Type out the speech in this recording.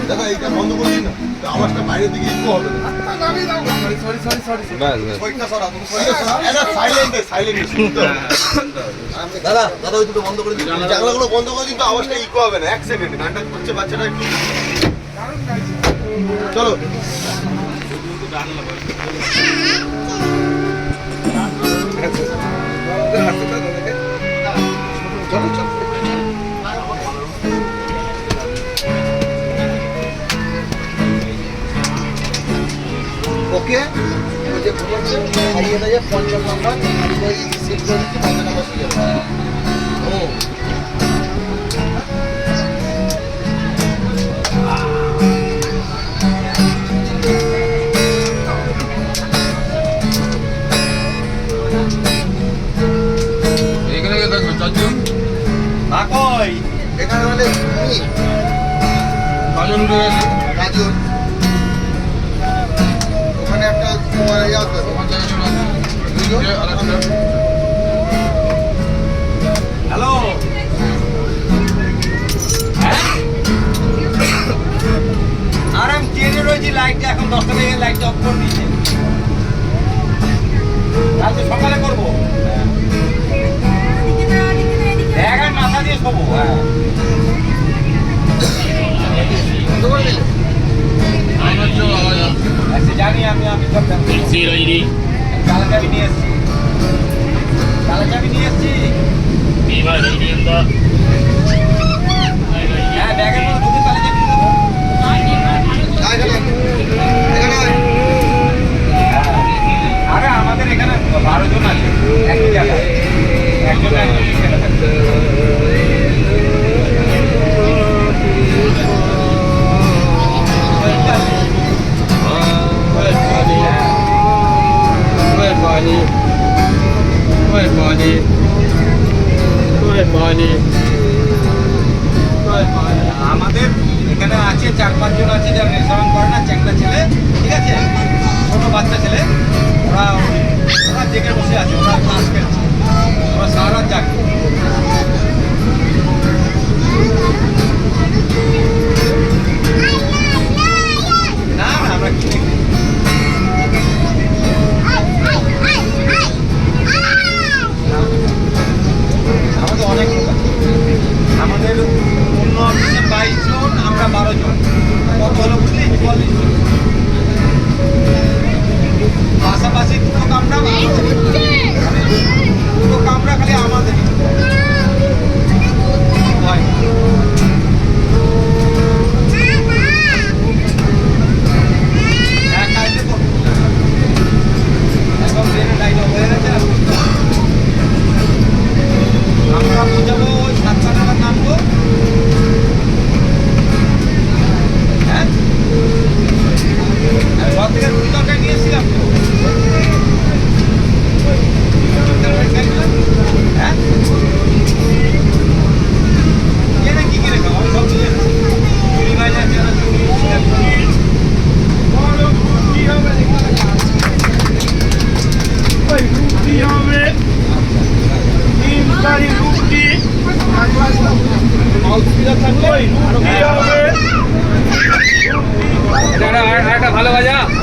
দাদা এইটা বন্ধ করছি না, আওয়াজটা বাইরের দিকে ইকো হবে না। দাদা দাদা ওই দুটো বন্ধ করে দিন, জানলাগুলো বন্ধ করে দিন, তো আওয়াজটা ইকো হবে না। 1 সেকেন্ড গানটা করছে বাচ্চাটা একটু। চলো চলো চলো ওকে। ওই যে বলছে খাইয়ে দেয় 50 নম্বর সেট করে দিচ্ছি, 50 নম্বর দিয়ে এখানে কে থাকবে? 4 জন? এখানে মানে তুমি কজন উঠে গেছে? রাজন ওখানে একটা তোমার ইয়ে আসবে, ওখান থেকে জন আছে। আরেকটা। হ্যালো, আর আমি ট্রেনে রয়েছি, লাইটটা এখন 10টা থেকে লাইটটা অফ করে দিয়েছে। কালকে সকালে করবো, ব্যাগের মাথা দিয়ে শোবো। হ্যাঁ, আমার চো আওয়াজ আসছে। আচ্ছা, জানি আমি সব তালা চাবি নিয়ে এসছি, তালা চাবি নিয়ে এসছি। হ্যাঁ, ব্যাগের মধ্যে ঢুকে তালা চাবি দেবো। আরে আমাদের এখানে 12 জন আছে একই জায়গায়, একজন সেটা থাকবে। আমাদের এখানে আছে 4-5 জন আছে যারা রেস্টুরেন্ট করে না, চ্যাংড়া ছেলে, ঠিক আছে, ছোট বাচ্চা ছেলে, ওরা জেগে বসে আছে, ওরা তাস খেলছে, ওরা সারা রাত জাগবে। না না, আমরা কিনে খাই। আমাদের অনেক লোক আছে, আমাদের অন্য অফিসে 22 জন, আমরা 12 জন। কত হলো বুঝলি? 44 জন। পাশাপাশি দুটো কামরা, দুটো কামরা খালি আমাদের কালকে করবো, একদম ট্রেনের লাইন হয়ে গেছে। আমরা বোঝাবো ওই 7টা নাগাদ নামবো। হ্যাঁ, সব থেকে রুটি তরকারি নিয়েছিলাম তো। হ্যাঁ, এনে কি কিনে খাবো? সব নিয়ে চুরি ভাই যাচ্ছে না, চুরি রুটি